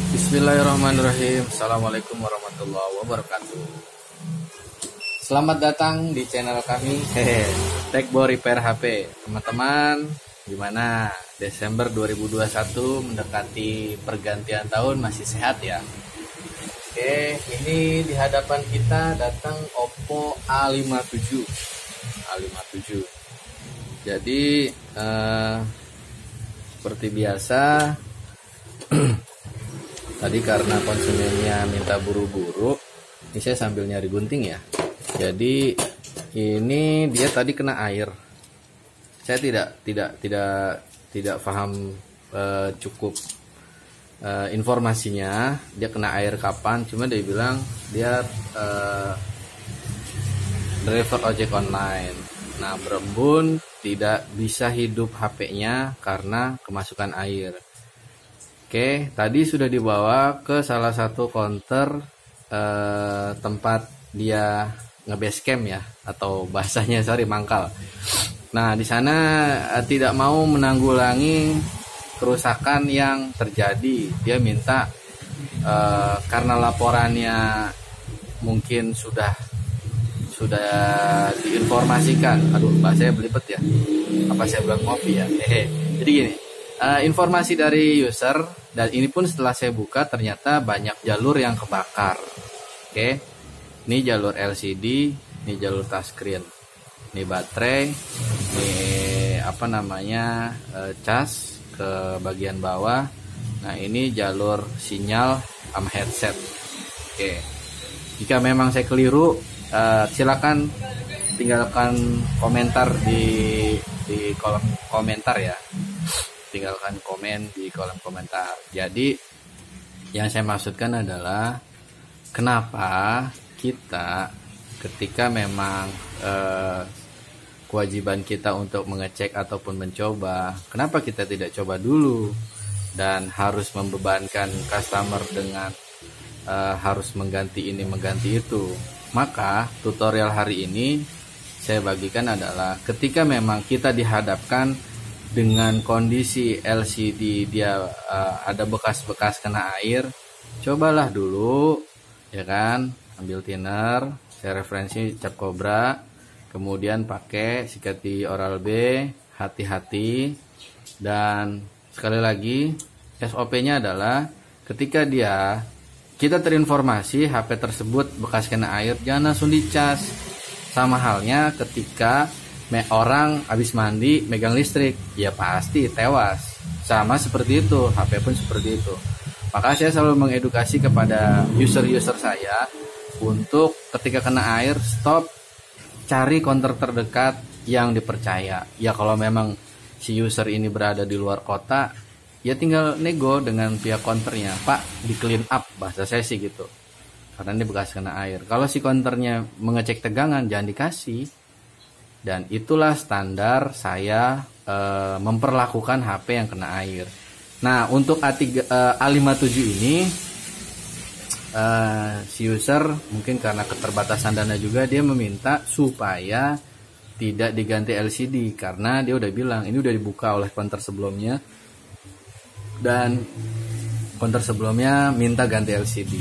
Bismillahirrahmanirrahim. Assalamualaikum warahmatullahi wabarakatuh. Selamat datang di channel kami, Techbo Repair HP. Teman-teman, gimana? Desember 2021 mendekati pergantian tahun, masih sehat ya? Oke, ini di hadapan kita datang Oppo A57. Jadi seperti biasa tadi karena konsumennya minta buru-buru, ini saya sambil nyari gunting ya. Jadi ini dia tadi kena air. Saya tidak paham cukup informasinya. Dia kena air kapan? Cuma dia bilang dia driver ojek online. Nah, berembun, tidak bisa hidup HP-nya karena kemasukan air. Oke, tadi sudah dibawa ke salah satu counter tempat dia nge-base camp ya, atau bahasanya mangkal. Nah, di sana tidak mau menanggulangi kerusakan yang terjadi. Dia minta karena laporannya mungkin sudah diinformasikan. Aduh, bahasanya belibet ya. Apa saya bilang ngopi ya? Jadi gini. Informasi dari user, dan ini pun setelah saya buka ternyata banyak jalur yang kebakar. Oke, ini jalur LCD, ini jalur touchscreen, ini baterai, ini cas ke bagian bawah. Nah, ini jalur sinyal sama headset. Oke, jika memang saya keliru, silakan tinggalkan komentar di kolom komentar ya. Tinggalkan komen di kolom komentar. Jadi yang saya maksudkan adalah kenapa kita ketika memang kewajiban kita untuk mengecek ataupun mencoba, kenapa kita tidak coba dulu dan harus membebankan customer dengan harus mengganti ini mengganti itu. Maka tutorial hari ini saya bagikan adalah ketika memang kita dihadapkan dengan kondisi LCD dia ada bekas-bekas kena air, cobalah dulu ya kan, ambil thinner, saya referensi Cap Cobra, kemudian pakai sikat gigi Oral-B, hati-hati. Dan sekali lagi SOP-nya adalah ketika kita terinformasi HP tersebut bekas kena air, jangan langsung dicas. Sama halnya ketika orang habis mandi megang listrik, ya pasti tewas. Sama seperti itu, HP pun seperti itu. Maka saya selalu mengedukasi kepada user-user saya untuk ketika kena air, stop, cari counter terdekat yang dipercaya. Ya kalau memang si user ini berada di luar kota, ya tinggal nego dengan pihak counternya, Pak, di clean up, bahasa saya sih gitu. Karena ini bekas kena air. Kalau si counternya mengecek tegangan, jangan dikasih. Dan itulah standar saya memperlakukan HP yang kena air. Nah, untuk A57 ini si user mungkin karena keterbatasan dana juga, dia meminta supaya tidak diganti LCD karena dia udah bilang ini udah dibuka oleh counter sebelumnya dan counter sebelumnya minta ganti LCD.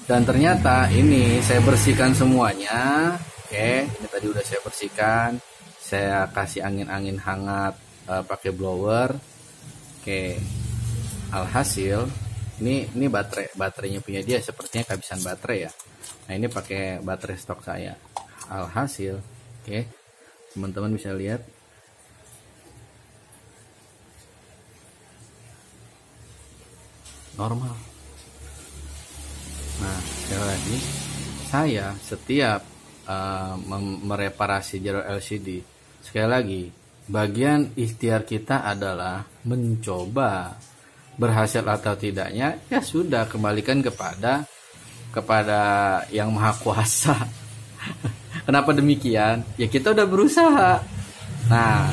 Dan ternyata ini saya bersihkan semuanya. Oke, ini tadi udah saya bersihkan, saya kasih angin-angin hangat pakai blower. Oke, alhasil ini baterainya punya dia sepertinya kehabisan baterai ya. Nah, ini pakai baterai stok saya. Alhasil, oke, teman-teman bisa lihat normal. Nah, sekali lagi saya setiap mereparasi jalur LCD, sekali lagi bagian ikhtiar kita adalah mencoba. Berhasil atau tidaknya ya sudah, kembalikan kepada yang maha kuasa. Kenapa demikian? Ya kita udah berusaha. Nah,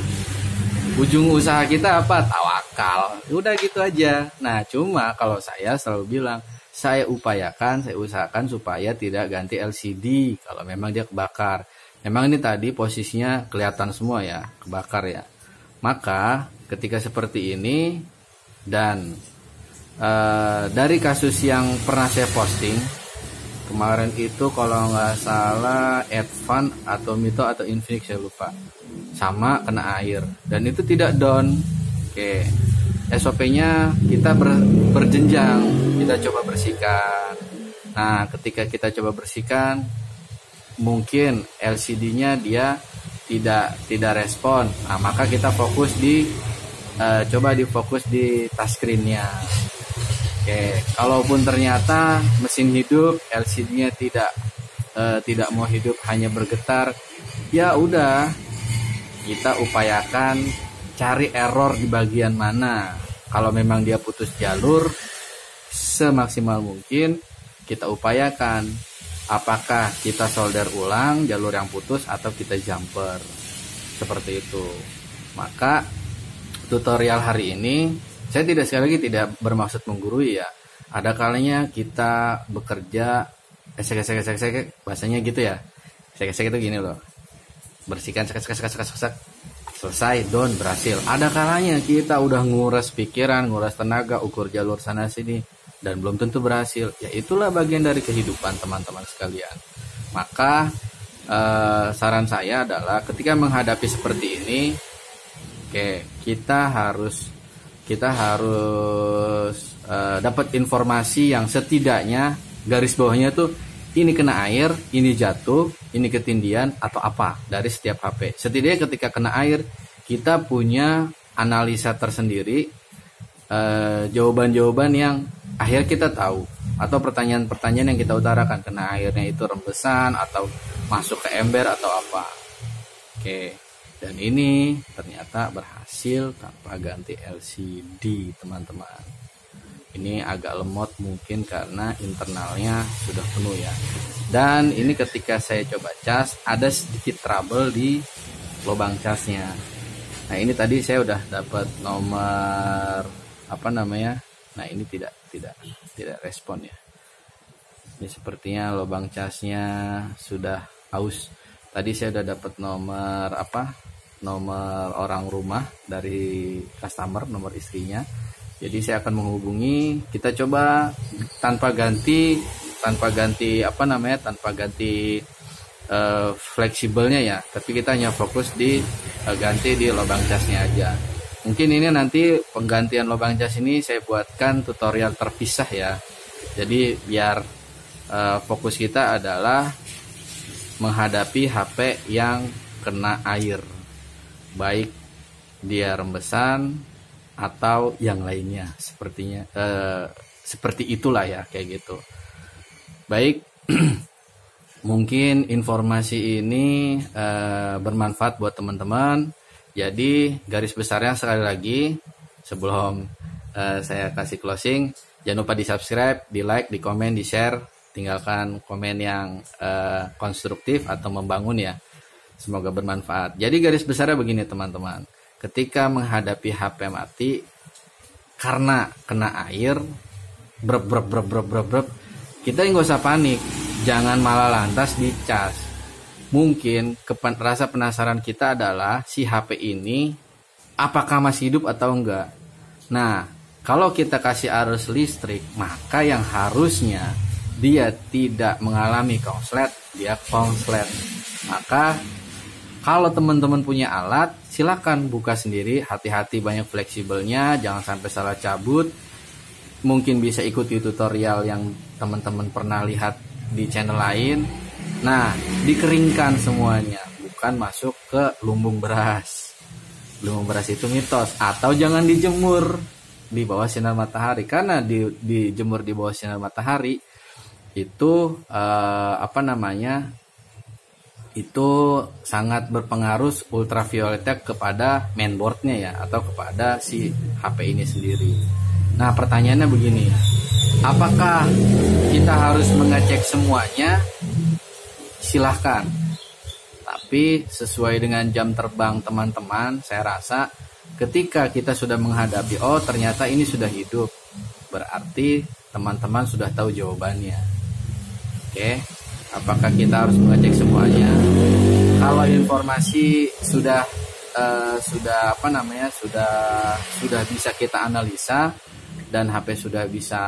ujung usaha kita apa? Tawakal. Udah gitu aja. Nah, cuma kalau saya selalu bilang, saya usahakan supaya tidak ganti LCD kalau memang dia kebakar. Memang ini tadi posisinya kelihatan semua ya, kebakar ya. Maka ketika seperti ini dan Dari kasus yang pernah saya posting kemarin itu, kalau nggak salah Advan atau Mito atau Infinix, saya lupa, sama kena air dan itu tidak down. Oke, SOP-nya kita berjenjang, kita coba bersihkan. Nah, ketika kita coba bersihkan, mungkin LCD-nya dia tidak respon. Nah, maka kita fokus coba difokus di touchscreen-nya. Oke, kalaupun ternyata mesin hidup, LCD-nya tidak mau hidup, hanya bergetar, ya udah, kita upayakan cari error di bagian mana. Kalau memang dia putus jalur, semaksimal mungkin kita upayakan apakah kita solder ulang jalur yang putus atau kita jumper, seperti itu. Maka tutorial hari ini saya sekali lagi tidak bermaksud menggurui ya. Ada kalanya kita bekerja esek, bahasanya gitu ya. Esek itu gini loh. Bersihkan sek, selesai, down, berhasil. Ada kalanya kita udah nguras pikiran, nguras tenaga, ukur jalur sana sini dan belum tentu berhasil. Ya itulah bagian dari kehidupan teman-teman sekalian. Maka saran saya adalah ketika menghadapi seperti ini, kita harus dapat informasi yang setidaknya garis bawahnya tuh ini kena air, ini jatuh, ini ketindihan atau apa dari setiap HP. Setidaknya ketika kena air kita punya analisa tersendiri, jawaban-jawaban yang akhir kita tahu, atau pertanyaan-pertanyaan yang kita utarakan, kena airnya itu rembesan atau masuk ke ember atau apa. Oke. Dan ini ternyata berhasil tanpa ganti LCD, teman-teman. Ini agak lemot mungkin karena internalnya sudah penuh ya. Dan ini ketika saya coba cas, ada sedikit trouble di lubang casnya. Nah, ini tadi saya udah dapat nomor Nah, ini tidak respon ya. Ini sepertinya lubang casnya sudah aus. Tadi saya udah dapat nomor orang rumah dari customer, nomor istrinya. Jadi saya akan menghubungi, kita coba tanpa ganti fleksibelnya ya, tapi kita hanya fokus di ganti di lubang casnya aja. Mungkin ini nanti penggantian lubang cas ini saya buatkan tutorial terpisah ya. Jadi biar fokus kita adalah menghadapi HP yang kena air, baik dia rembesan atau yang lainnya, seperti itulah ya, kayak gitu. Baik, mungkin informasi ini bermanfaat buat teman-teman. Jadi garis besarnya sekali lagi sebelum saya kasih closing, jangan lupa di subscribe, di like, di komen, di share. Tinggalkan komen yang konstruktif atau membangun ya. Semoga bermanfaat. Jadi garis besarnya begini teman-teman. Ketika menghadapi HP mati karena kena air, kita nggak usah panik. Jangan malah lantas dicas. Mungkin rasa penasaran kita adalah si HP ini apakah masih hidup atau enggak. Nah, kalau kita kasih arus listrik, maka yang harusnya dia tidak mengalami konslet, dia konslet. Maka kalau teman-teman punya alat, silakan buka sendiri, hati-hati banyak fleksibelnya, jangan sampai salah cabut. Mungkin bisa ikuti tutorial yang teman-teman pernah lihat di channel lain. Nah, dikeringkan semuanya, bukan masuk ke lumbung beras. Lumbung beras itu mitos, atau jangan dijemur di bawah sinar matahari, karena dijemur di bawah sinar matahari itu itu sangat berpengaruh ultravioletnya kepada mainboardnya ya, atau kepada si HP ini sendiri. Nah, pertanyaannya begini, apakah kita harus mengecek semuanya? Silahkan, tapi sesuai dengan jam terbang teman-teman. Saya rasa ketika kita sudah menghadapi, oh ternyata ini sudah hidup, berarti teman-teman sudah tahu jawabannya. Oke, apakah kita harus mengecek semuanya? Kalau informasi sudah bisa kita analisa dan HP sudah bisa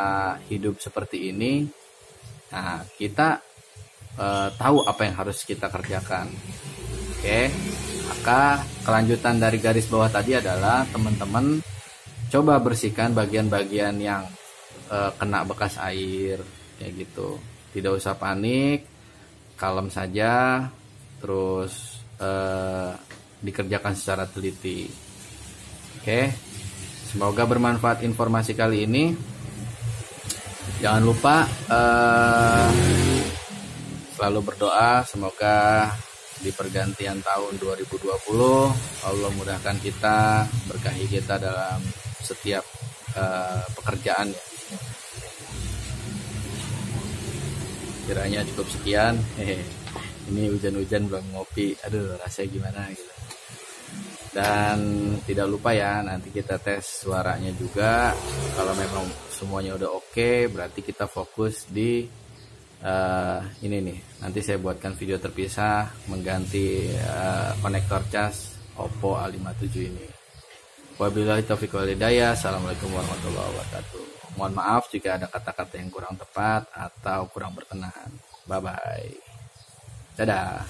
hidup seperti ini, nah kita tahu apa yang harus kita kerjakan. Oke, maka kelanjutan dari garis bawah tadi adalah teman-teman coba bersihkan bagian-bagian yang kena bekas air kayak gitu. Tidak usah panik, kalem saja, terus dikerjakan secara teliti. Oke, semoga bermanfaat informasi kali ini. Jangan lupa selalu berdoa semoga di pergantian tahun 2020 Allah mudahkan kita, berkahi kita dalam setiap pekerjaan ya. Kiranya cukup sekian. Ini hujan-hujan belum ngopi, aduh rasanya gimana gitu. Dan tidak lupa ya, nanti kita tes suaranya juga. Kalau memang semuanya udah oke, berarti kita fokus di ini nih. Nanti saya buatkan video terpisah mengganti konektor cas Oppo A57 ini. Wabillahi taufiq wal hidayah. Assalamualaikum warahmatullahi wabarakatuh. Mohon maaf jika ada kata-kata yang kurang tepat atau kurang berkenan. Bye bye. Dadah.